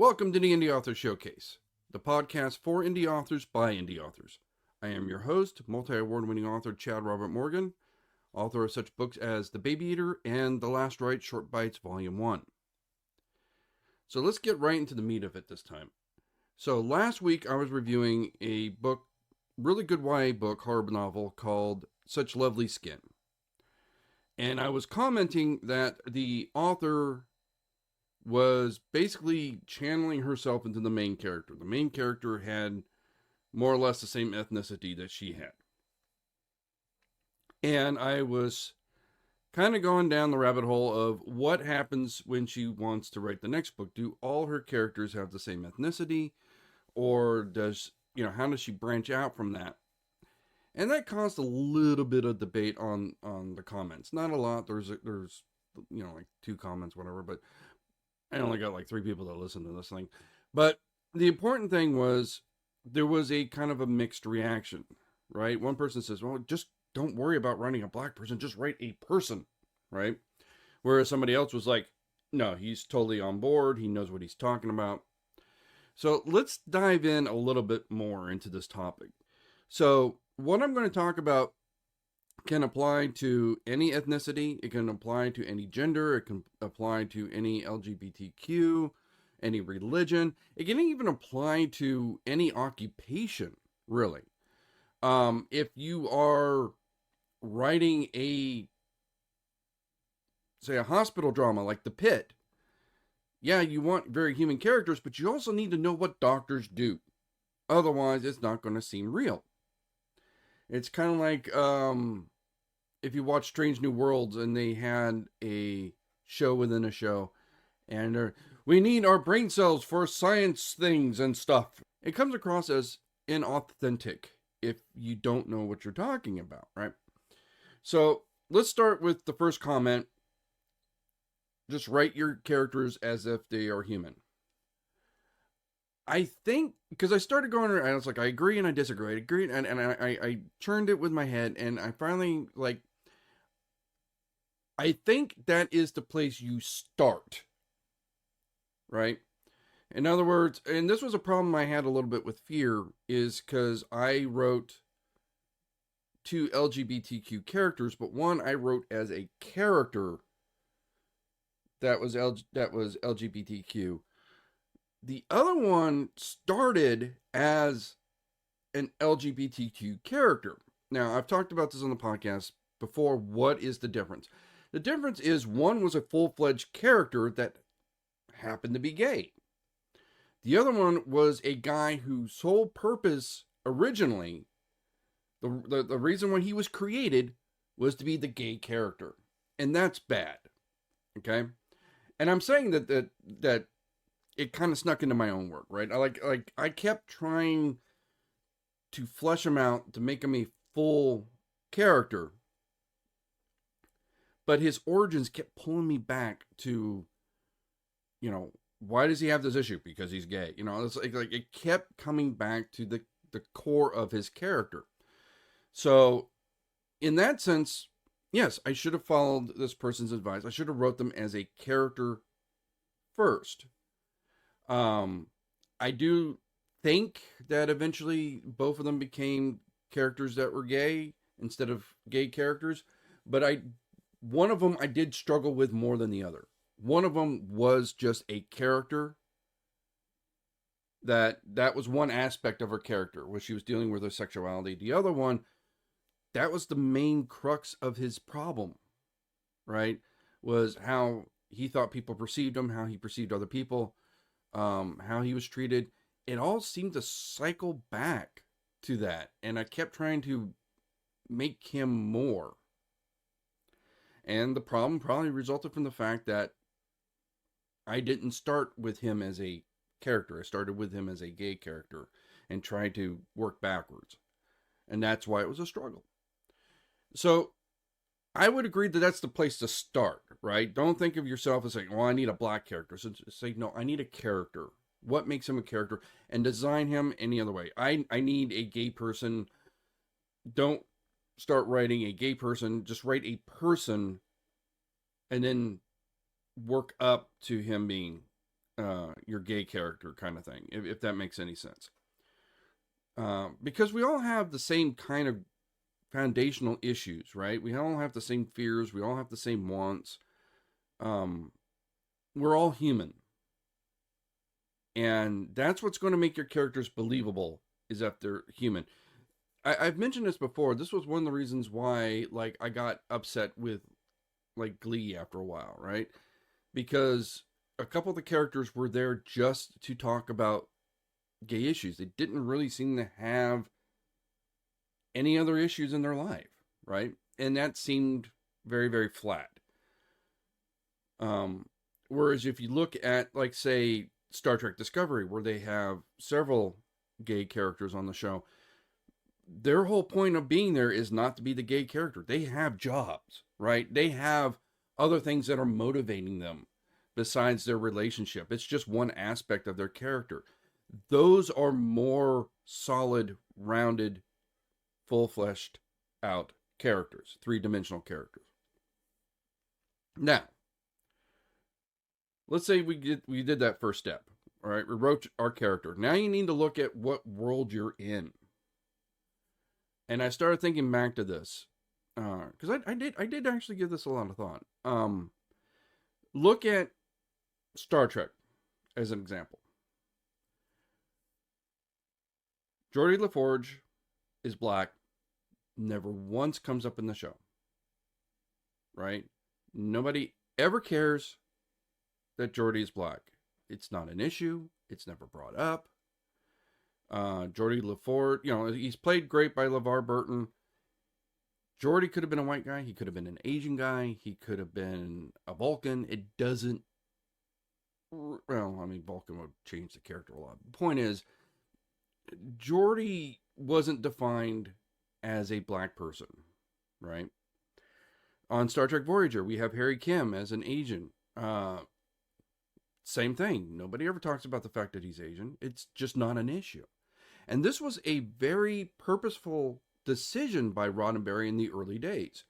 Welcome to the Indie Author Showcase, the podcast for indie authors by indie authors. I am your host, multi-award-winning author Chad Robert Morgan, author of such books as The Baby Eater and The Last Rite Short Bites Volume 1. So let's get right into the meat of it this time. So last week I was reviewing a book, really good YA book, horror novel called Such Lovely Skin. And I was commenting that the author was basically channeling herself into the main character. The main character had more or less the same ethnicity that she had. And I was kind of going down the rabbit hole of what happens when she wants to write the next book. Do all her characters have the same ethnicity? Or how does she branch out from that? And that caused a little bit of debate on the comments. Not a lot. There's like 2 comments, whatever, but I only got like 3 people that listen to this thing. But the important thing was there was a kind of a mixed reaction, right? One person says, well, just don't worry about writing a black person. Just write a person, right? Whereas somebody else was like, no, he's totally on board. He knows what he's talking about. So let's dive in a little bit more into this topic. So what I'm going to talk about can apply to any ethnicity, it can apply to any gender, it can apply to any LGBTQ, any religion, it can even apply to any occupation, really. If you are writing a hospital drama like The Pit, yeah, you want very human characters, but you also need to know what doctors do. Otherwise, it's not going to seem real. It's kind of like if you watch Strange New Worlds and they had a show within a show, and we need our brain cells for science things and stuff. It comes across as inauthentic if you don't know what you're talking about, right? So let's start with the first comment. Just write your characters as if they are human. I think, because I started going around, I was like, I agree and I disagree. I agree, and I turned it with my head, and I finally, I think that is the place you start, right? In other words, and this was a problem I had a little bit with Fear, is because I wrote 2 LGBTQ characters, but one I wrote as a character that was LGBTQ. The other one started as an LGBTQ character. Now, I've talked about this on the podcast before. What is the difference? The difference is one was a full-fledged character that happened to be gay. The other one was a guy whose sole purpose originally, the reason why he was created, was to be the gay character. And that's bad. Okay? And I'm saying that it kind of snuck into my own work, right? I kept trying to flesh him out to make him a full character, but his origins kept pulling me back to, why does he have this issue? Because he's gay. It's like it kept coming back to the core of his character. So in that sense, yes, I should have followed this person's advice. I should have wrote them as a character first. I do think that eventually both of them became characters that were gay instead of gay characters, but one of them I did struggle with more than the other. One of them was just a character that was one aspect of her character, where she was dealing with her sexuality. The other one, that was the main crux of his problem, right? Was how he thought people perceived him, how he perceived other people, how he was treated. It all seemed to cycle back to that. And I kept trying to make him more. And the problem probably resulted from the fact that I didn't start with him as a character. I started with him as a gay character and tried to work backwards. And that's why it was a struggle. So I would agree that that's the place to start, right? Don't think of yourself as saying, well, I need a black character. So say, no, I need a character. What makes him a character? And design him any other way. I need a gay person. Don't start writing a gay person. Just write a person and then work up to him being your gay character kind of thing, if that makes any sense. Because we all have the same kind of foundational issues, right? We all have the same fears. We all have the same wants. We're all human. And that's what's going to make your characters believable, is if they're human. I've mentioned this before. This was one of the reasons why, like, I got upset with, like, Glee after a while, right? Because a couple of the characters were there just to talk about gay issues. They didn't really seem to have any other issues in their life, right? And that seemed very, very flat. Whereas if you look at, like, say, Star Trek Discovery, where they have several gay characters on the show, their whole point of being there is not to be the gay character. They have jobs, right? They have other things that are motivating them besides their relationship. It's just one aspect of their character. Those are more solid, rounded, full-fleshed out characters, three-dimensional characters. Now, let's say we did that first step. All right, we wrote our character. Now you need to look at what world you're in. And I started thinking back to this, because I did actually give this a lot of thought. Look at Star Trek as an example. Geordi LaForge is black, never once comes up in the show, right? Nobody ever cares that Geordi is black. It's not an issue. It's never brought up. Geordi LaForge, he's played great by LeVar Burton. Geordi could have been a white guy. He could have been an Asian guy. He could have been a Vulcan. It doesn't, Vulcan would change the character a lot. The point is, Geordi wasn't defined as a black person, right? On Star Trek Voyager, we have Harry Kim as an Asian. Same thing. Nobody ever talks about the fact that he's Asian. It's just not an issue. And this was a very purposeful decision by Roddenberry in the early days.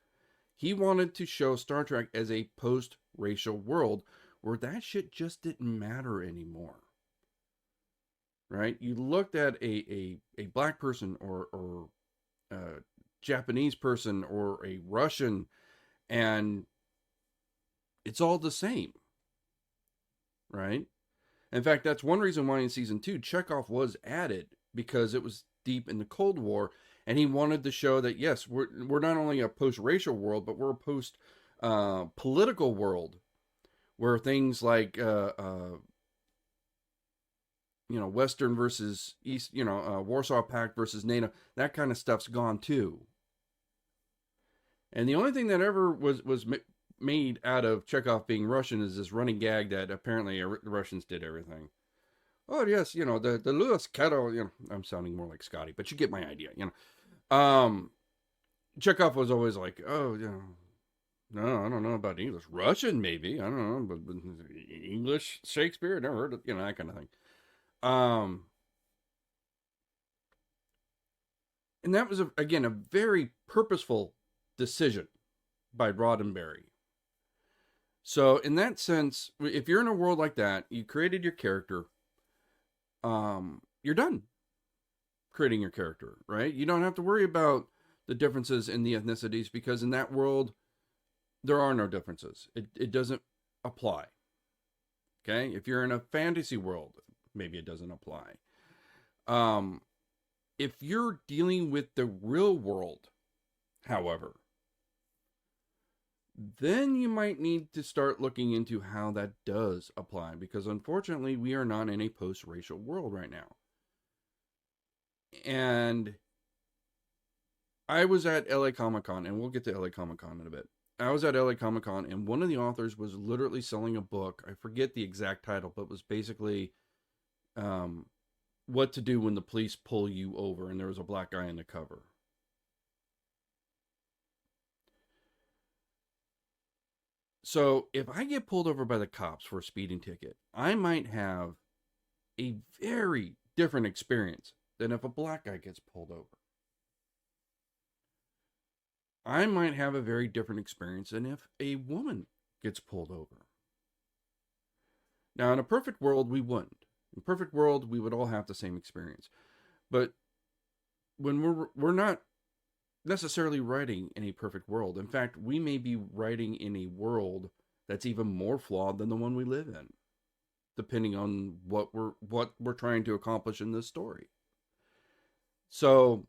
He wanted to show Star Trek as a post-racial world where that shit just didn't matter anymore. Right? You looked at a black person or a Japanese person or a Russian, and it's all the same. Right? In fact, that's one reason why in season 2, Chekhov was added, because it was deep in the Cold War, and he wanted to show that, yes, we're not only a post-racial world, but we're a post-political world, where things like, Western versus East, Warsaw Pact versus NATO, that kind of stuff's gone too. And the only thing that ever was made out of Chekhov being Russian is this running gag that apparently the Russians did everything. Oh yes, the Lewis Kettle, I'm sounding more like Scotty, but you get my idea, Chekhov was always like, oh, no, I don't know about English. Russian, maybe, I don't know, but English, Shakespeare, never heard of, that kind of thing. And that was, again, a very purposeful decision by Roddenberry. So in that sense, if you're in a world like that, you created your character, you're done creating your character, right? You don't have to worry about the differences in the ethnicities, because in that world, there are no differences. It doesn't apply. Okay? If you're in a fantasy world, maybe it doesn't apply. If you're dealing with the real world, however, then you might need to start looking into how that does apply, because unfortunately we are not in a post-racial world right now. And I was at LA Comic-Con, and we'll get to LA Comic-Con in a bit. I was at LA Comic-Con, and one of the authors was literally selling a book. I forget the exact title, but it was basically what to do when the police pull you over, and there was a black guy in the cover. So if I get pulled over by the cops for a speeding ticket, I might have a very different experience than if a black guy gets pulled over. I might have a very different experience than if a woman gets pulled over. Now, in a perfect world, we wouldn't. In a perfect world, we would all have the same experience. But when we're not necessarily writing in a perfect world. In fact, we may be writing in a world that's even more flawed than the one we live in, depending on what we're trying to accomplish in this story. So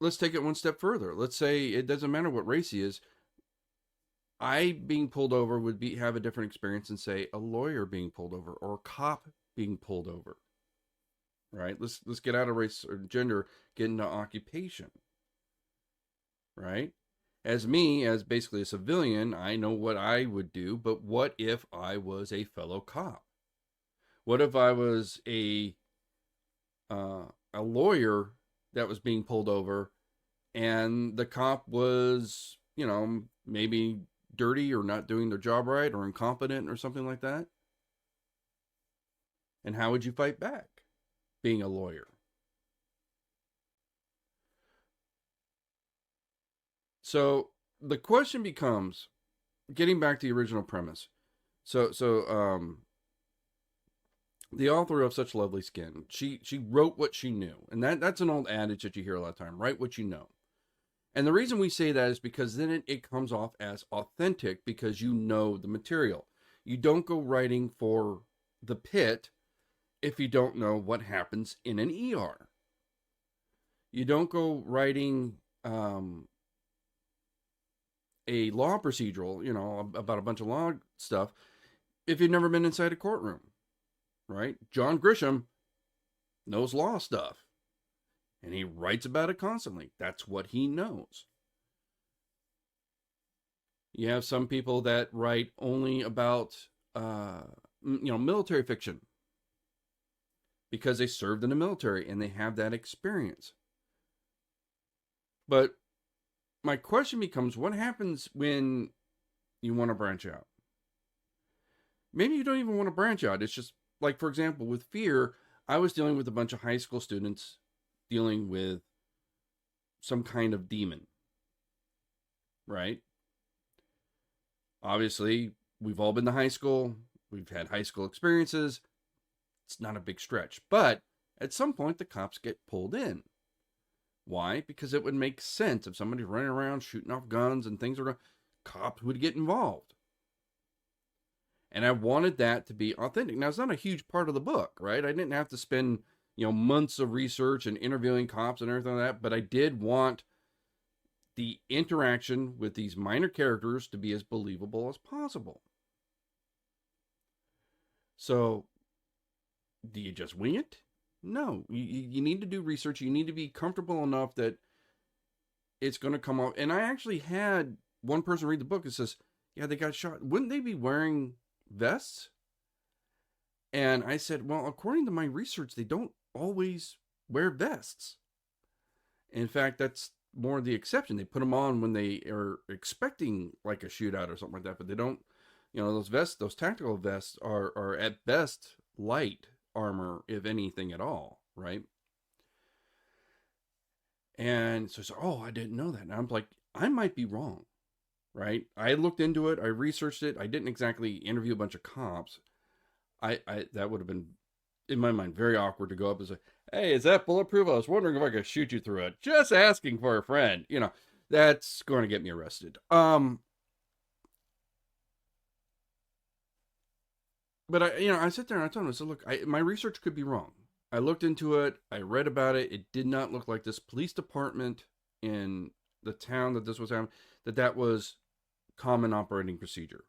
let's take it one step further. Let's say it doesn't matter what race he is. I being pulled over would have a different experience than, say, a lawyer being pulled over or a cop being pulled over. Right? Let's get out of race or gender, get into occupation. Right? As basically a civilian, I know what I would do, but what if I was a fellow cop? What if I was a lawyer that was being pulled over, and the cop was, maybe dirty or not doing their job right or incompetent or something like that? And how would you fight back, being a lawyer? So the question becomes, getting back to the original premise. So the author of Such Lovely Skin, she wrote what she knew. And that's an old adage that you hear a lot of time, write what you know. And the reason we say that is because then it comes off as authentic, because you know the material. You don't go writing for the pit if you don't know what happens in an ER. You don't go writing a law procedural, about a bunch of law stuff, if you've never been inside a courtroom, right? John Grisham knows law stuff, and he writes about it constantly. That's what he knows. You have some people that write only about, military fiction, because they served in the military and they have that experience. But my question becomes, what happens when you want to branch out? Maybe you don't even want to branch out. It's just, like, for example, with Fear, I was dealing with a bunch of high school students dealing with some kind of demon, right? Obviously, we've all been to high school. We've had high school experiences. It's not a big stretch. But at some point, the cops get pulled in. Why? Because it would make sense if somebody's running around shooting off guns and things are, cops would get involved. And I wanted that to be authentic. Now, it's not a huge part of the book, right? I didn't have to spend, months of research and interviewing cops and everything like that, but I did want the interaction with these minor characters to be as believable as possible. So, do you just wing it? No, you need to do research. You need to be comfortable enough that it's going to come off. And I actually had one person read the book and says, yeah, they got shot. Wouldn't they be wearing vests? And I said, well, according to my research, they don't always wear vests. In fact, that's more the exception. They put them on when they are expecting like a shootout or something like that, but they don't, those vests, those tactical vests are at best light armor, if anything at all, right? And so, I didn't know that. And I'm like, I might be wrong, right? I looked into it, I researched it. I didn't exactly interview a bunch of cops. I that would have been, in my mind, very awkward to go up and say, hey, is that bulletproof? I was wondering if I could shoot you through it. Just asking for a friend. That's going to get me arrested. But I sit there and I told him, I said, look, my research could be wrong. I looked into it. I read about it. It did not look like this police department in the town that this was happening, that was common operating procedure.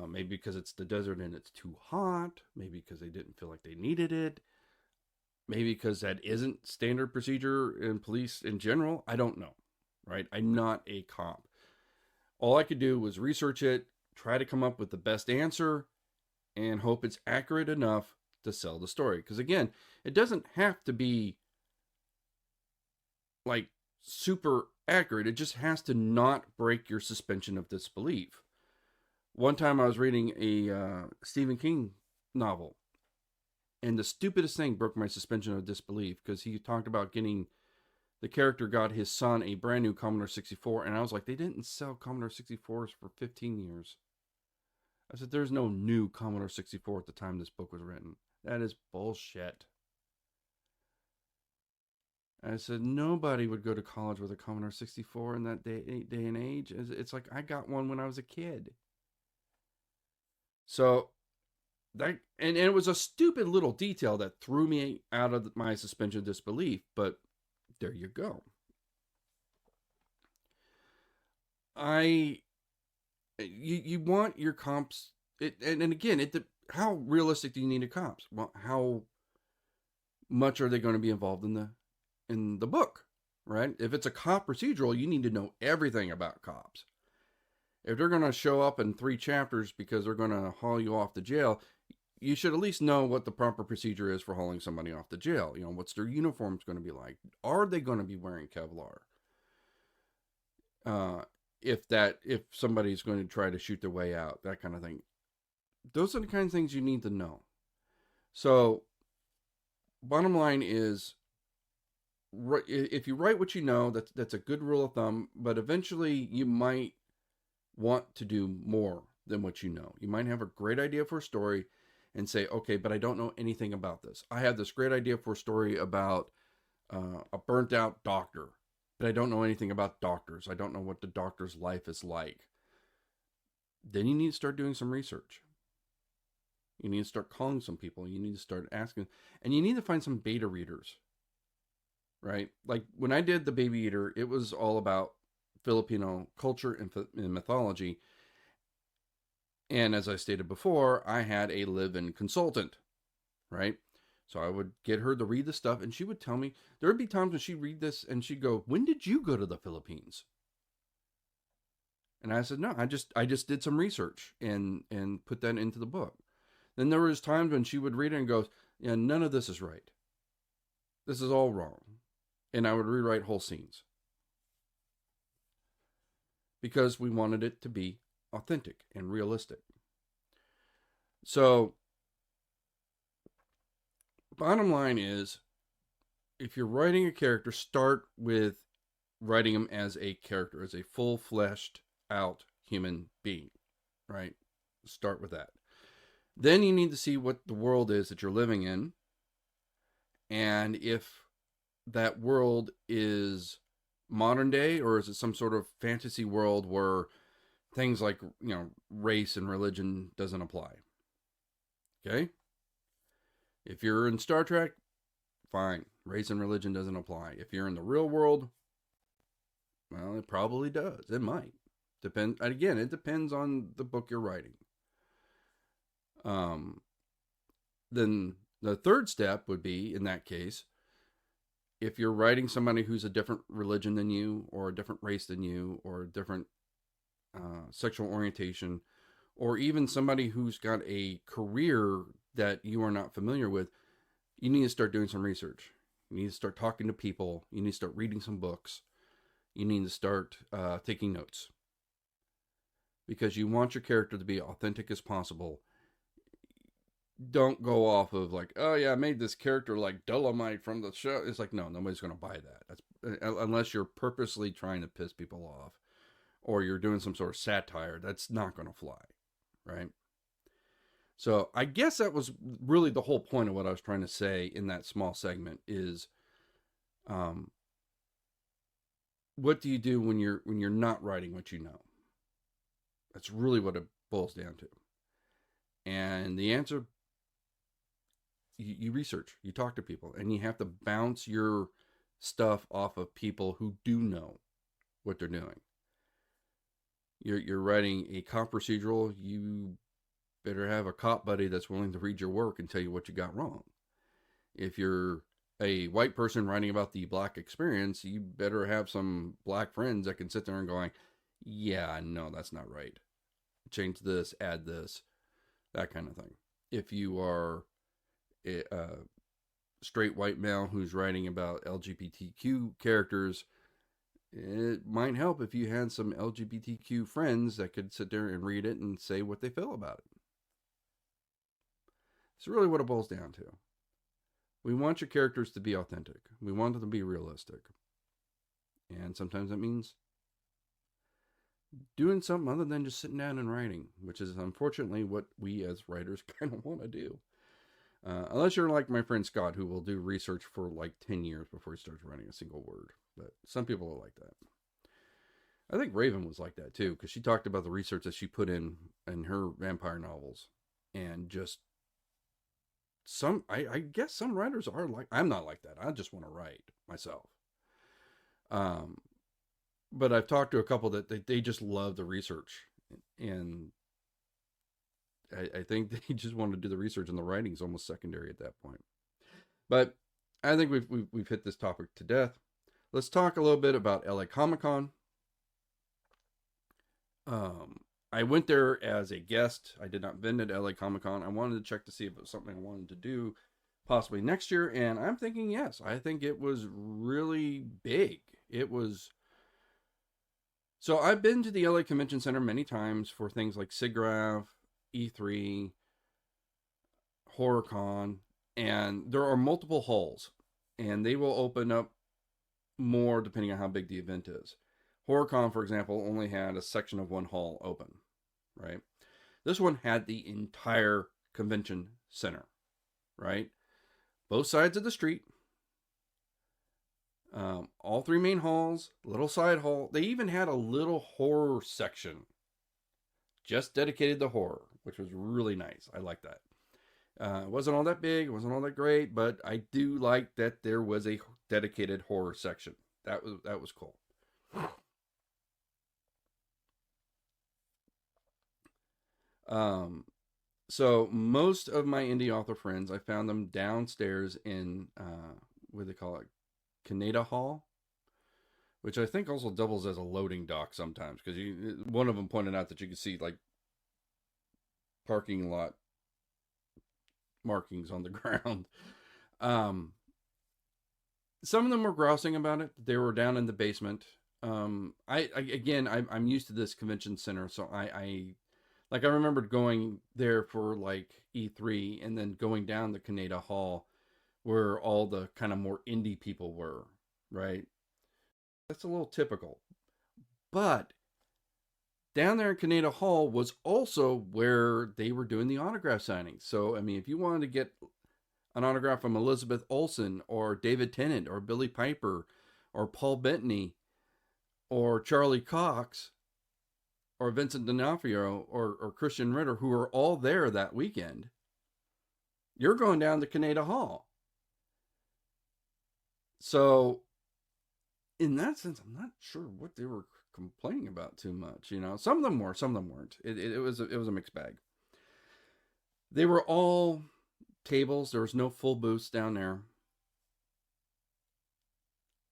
Maybe because it's the desert and it's too hot. Maybe because they didn't feel like they needed it. Maybe because that isn't standard procedure in police in general. I don't know, right? I'm not a cop. All I could do was research it, try to come up with the best answer, and hope it's accurate enough to sell the story. Because again, it doesn't have to be like super accurate. It just has to not break your suspension of disbelief. One time I was reading a Stephen King novel, and the stupidest thing broke my suspension of disbelief, because he talked about getting the character got his son a brand new Commodore 64, and I was like, they didn't sell Commodore 64s for 15 years. I said, there's no new Commodore 64 at the time this book was written. That is bullshit. I said, nobody would go to college with a Commodore 64 in that day and age. It's like, I got one when I was a kid. So, that, and it was a stupid little detail that threw me out of my suspension of disbelief, but there you go. You want your comps, and again, how realistic do you need a comps? Well, how much are they going to be involved in the book, right? If it's a cop procedural, you need to know everything about cops. If they're going to show up in 3 chapters because they're going to haul you off to jail, you should at least know what the proper procedure is for hauling somebody off to jail. You know, what's their uniforms going to be like? Are they going to be wearing Kevlar? If somebody's going to try to shoot their way out, that kind of thing. Those are the kind of things you need to know. So, bottom line is, if you write what you know, that's a good rule of thumb, but eventually you might want to do more than what you know. You might have a great idea for a story and say, okay, but I don't know anything about this. I have this great idea for a story about a burnt out doctor, but I don't know anything about doctors. I don't know what the doctor's life is like. Then you need to start doing some research. You need to start calling some people. You need to start asking, and you need to find some beta readers, right? Like when I did The Baby Eater, it was all about Filipino culture and mythology. And as I stated before, I had a live-in consultant, right? So I would get her to read the stuff, and she would tell me, there would be times when she'd read this, and she'd go, when did you go to the Philippines? And I said, no, I just did some research and put that into the book. Then there was times when she would read it and goes, yeah, none of this is right. This is all wrong. And I would rewrite whole scenes. Because we wanted it to be authentic and realistic. So, bottom line is, if you're writing a character, start with writing him as a character, as a full-fleshed out human being, right? Start with that. Then you need to see what the world is that you're living in, and if that world is modern day, or is it some sort of fantasy world where things like, race and religion doesn't apply. Okay? If you're in Star Trek, fine. Race and religion doesn't apply. If you're in the real world, well, it probably does. It might. Again, it depends on the book you're writing. Then the third step would be, in that case, if you're writing somebody who's a different religion than you, or a different race than you, or a different sexual orientation, or even somebody who's got a career that you are not familiar with, you need to start doing some research. You need to start talking to people. You need to start reading some books. You need to start taking notes. Because you want your character to be authentic as possible. Don't go off of like, oh yeah, I made this character like Dolomite from the show. It's like, no, nobody's going to buy that. That's unless you're purposely trying to piss people off, or you're doing some sort of satire. That's not going to fly, right? So I guess that was really the whole point of what I was trying to say in that small segment is, what do you do when you're not writing what you know? That's really what it boils down to. And the answer, you research, you talk to people, and you have to bounce your stuff off of people who do know what they're doing. You're writing a cop procedural, you better have a cop buddy that's willing to read your work and tell you what you got wrong. If you're a white person writing about the black experience, you better have some black friends that can sit there and going, yeah, no, that's not right. Change this, add this, that kind of thing. If you are a straight white male who's writing about LGBTQ characters, it might help if you had some LGBTQ friends that could sit there and read it and say what they feel about it. It's really what it boils down to. We want your characters to be authentic. We want them to be realistic. And sometimes that means doing something other than just sitting down and writing, which is unfortunately what we as writers kind of want to do. Unless you're like my friend Scott, who will do research for like 10 years before he starts writing a single word. But some people are like that. I think Raven was like that too, because she talked about the research that she put in her vampire novels. And just I guess some writers are like, I'm not like that. I just want to write myself. Um, but I've talked to a couple that they just love the research. And I think they just want to do the research, and the writing is almost secondary at that point. But I think we've hit this topic to death. Let's talk a little bit about LA Comic Con. I went there as a guest. I did not visit LA Comic Con. I wanted to check to see if it was something I wanted to do possibly next year, and I'm thinking yes. I think it was really big. It was. So I've been to the LA Convention Center many times for things like SIGGRAPH, E3, HorrorCon, and there are multiple halls, and they will open up more depending on how big the event is. HorrorCon, for example, only had a section of one hall open, right? This one had the entire convention center, right? Both sides of the street, all three main halls, little side hall. They even had a little horror section just dedicated to horror, which was really nice. I like that. It wasn't all that big, it wasn't all that great, but I do like that there was a dedicated horror section. That was cool. So most of my indie author friends, I found them downstairs in what do they call it, Canada Hall, which I think also doubles as a loading dock sometimes, because one of them pointed out that you could see like parking lot markings on the ground. Some of them were grousing about it. They were down in the basement. I'm used to this convention center, so I remembered going there for like E3 and then going down the Canada Hall where all the kind of more indie people were, right? That's a little typical. But down there in Canada Hall was also where they were doing the autograph signings. So, I mean, if you wanted to get an autograph from Elizabeth Olsen or David Tennant or Billy Piper or Paul Bettany or Charlie Cox or Vincent D'Onofrio or Christian Ritter, who are all there that weekend, you're going down to Canada Hall. So, in that sense, I'm not sure what they were complaining about too much. You know, some of them were, some of them weren't. It was a mixed bag. They were all tables. There was no full booths down there.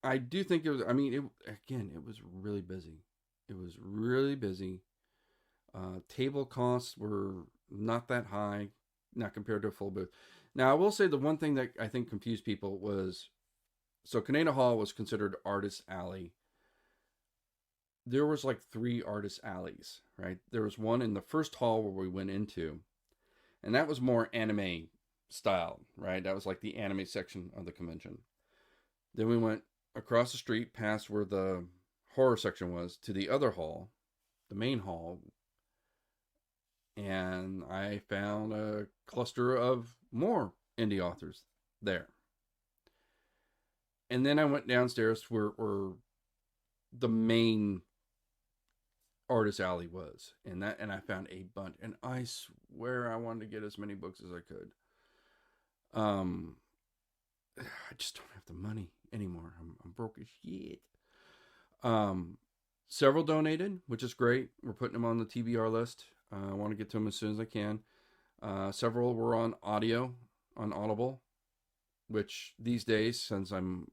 I do think it was. I mean, it was really busy. It was really busy. Table costs were not that high, not compared to a full booth. Now, I will say the one thing that I think confused people was, so Canada Hall was considered Artist Alley. There was like 3 Artist Alleys, right? There was one in the first hall where we went into, and that was more anime style, right? That was like the anime section of the convention. Then we went across the street past where the horror section was to the other hall, the main hall, and I found a cluster of more indie authors there. And then I went downstairs where the main Artist Alley was, and I found a bunch, and I swear I wanted to get as many books as I could. I just don't have the money anymore. I'm broke as shit. Several donated, which is great. We're putting them on the TBR list. I want to get to them as soon as I can. Several were on audio, on Audible, which these days, since I'm,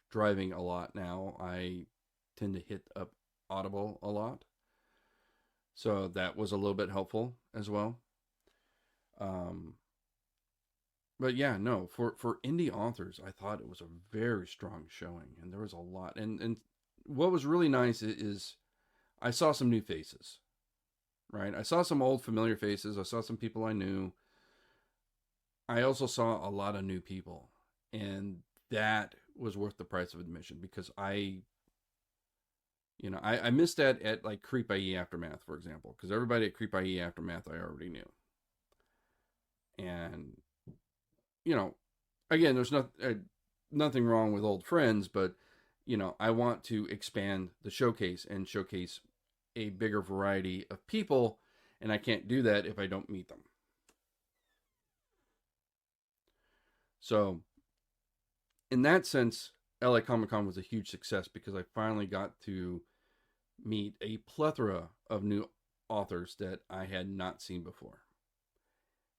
driving a lot now, I tend to hit up Audible a lot. So that was a little bit helpful as well. But yeah, no, for indie authors, I thought it was a very strong showing, and there was a lot. And what was really nice is I saw some new faces, right? I saw some old familiar faces. I saw some people I knew. I also saw a lot of new people, and that was worth the price of admission, because I You know, I missed that at like Creep IE Aftermath, for example, because everybody at Creep IE Aftermath I already knew. And, you know, again, there's nothing wrong with old friends, but, you know, I want to expand the showcase and showcase a bigger variety of people, and I can't do that if I don't meet them. So, in that sense, LA Comic Con was a huge success because I finally got to meet a plethora of new authors that I had not seen before.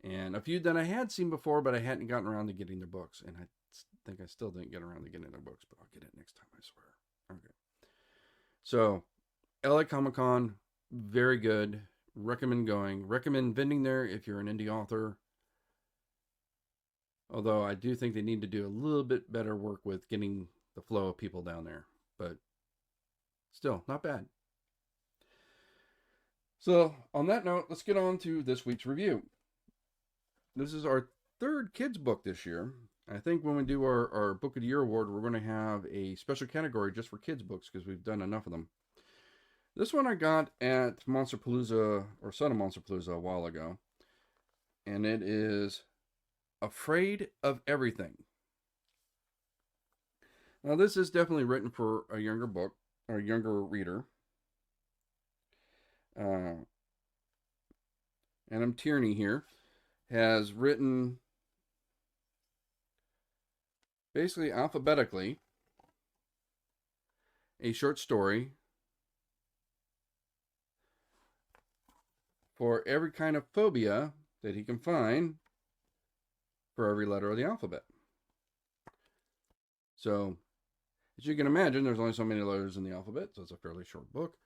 And a few that I had seen before, but I hadn't gotten around to getting their books. And I think I still didn't get around to getting their books, but I'll get it next time, I swear. Okay. So, LA Comic Con, very good. Recommend going. Recommend vending there if you're an indie author. Although I do think they need to do a little bit better work with getting the flow of people down there. But still, not bad. So, on that note, let's get on to this week's review. This is our third kids book this year. I think when we do our Book of the Year award, we're going to have a special category just for kids books because we've done enough of them. This one I got at Monsterpalooza, or Son of Monsterpalooza, a while ago. And it is Afraid of Everything. Now, this is definitely written for a younger book, or a younger reader. Adam Tierney here has written basically alphabetically a short story for every kind of phobia that he can find for every letter of the alphabet. So, as you can imagine, there's only so many letters in the alphabet, so it's a fairly short book.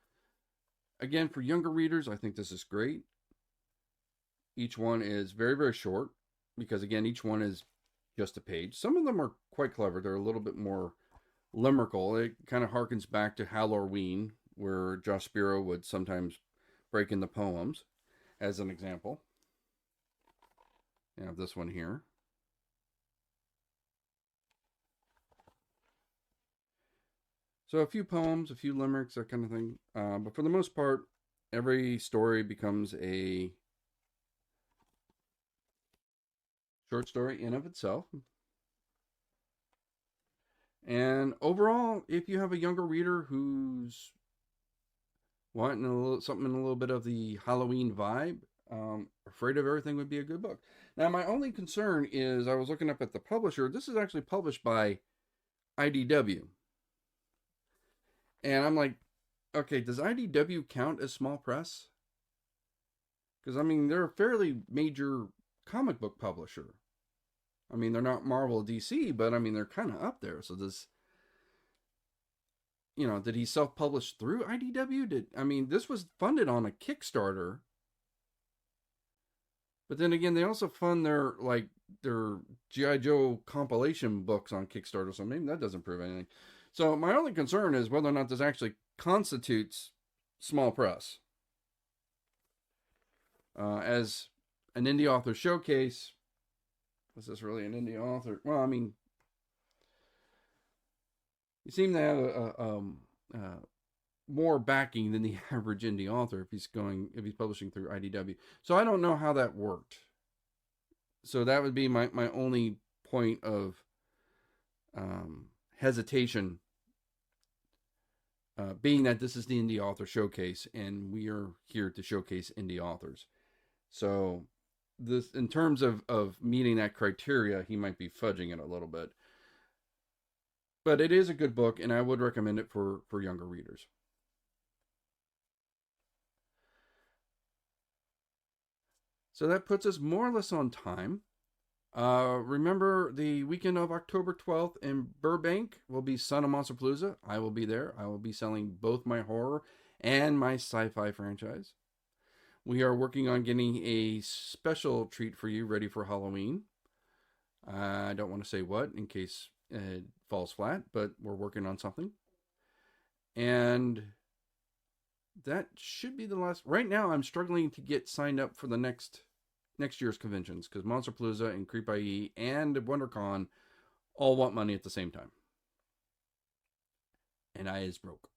Again, for younger readers, I think this is great. Each one is very, very short because, again, each one is just a page. Some of them are quite clever. They're a little bit more limerical. It kind of harkens back to Halloween, where Josh Spiro would sometimes break into poems, as an example. You have this one here. So a few poems, a few limericks, that kind of thing. But for the most part, every story becomes a short story in of itself. And overall, if you have a younger reader who's wanting something in a little bit of the Halloween vibe, Afraid of Everything would be a good book. Now, my only concern is I was looking up at the publisher. This is actually published by IDW. And I'm like, okay, does IDW count as small press? Because, I mean, they're a fairly major comic book publisher. I mean, they're not Marvel DC, but, I mean, they're kind of up there. So does, you know, did he self-publish through IDW? I mean, this was funded on a Kickstarter. But then again, they also fund their G.I. Joe compilation books on Kickstarter, so maybe that doesn't prove anything. So my only concern is whether or not this actually constitutes small press. As an indie author showcase, was this really an indie author? Well, I mean, you seem to have more backing than the average indie author if he's publishing through IDW. So I don't know how that worked. So that would be my only point of hesitation, being that this is the indie author showcase and we are here to showcase indie authors. So this, in terms of meeting that criteria, he might be fudging it a little bit. But it is a good book, and I would recommend it for younger readers. So that puts us more or less on time. Remember, the weekend of October 12th in Burbank will be Son of Monsterpalooza. I will be there. I will be selling both my horror and my sci-fi franchise. We are working on getting a special treat for you ready for Halloween. I don't want to say what in case it falls flat, but we're working on something. And that should be the last. Right now, I'm struggling to get signed up for the next year's conventions because Monsterpalooza and Creep IE and WonderCon all want money at the same time. And I is broke.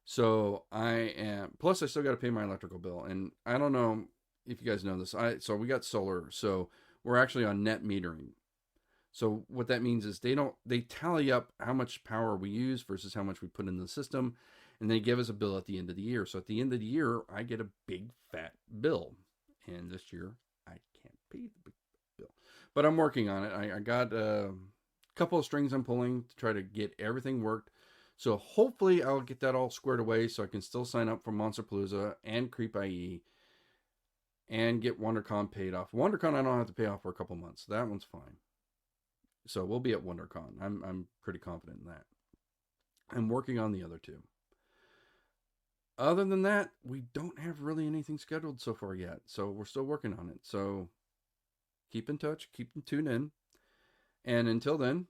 So plus I still got to pay my electrical bill. And I don't know if you guys know this. So we got solar. So we're actually on net metering. So what that means is they tally up how much power we use versus how much we put in the system, and they give us a bill at the end of the year. So at the end of the year, I get a big fat bill, and this year I can't pay the big bill, but I'm working on it. I got a couple of strings I'm pulling to try to get everything worked. So hopefully I'll get that all squared away so I can still sign up for Monsterpalooza and Creep IE and get WonderCon paid off. WonderCon I don't have to pay off for a couple months. That one's fine. So we'll be at WonderCon. I'm pretty confident in that. I'm working on the other two. Other than that, we don't have really anything scheduled so far yet. So we're still working on it. So keep in touch, keep tuned in. And until then,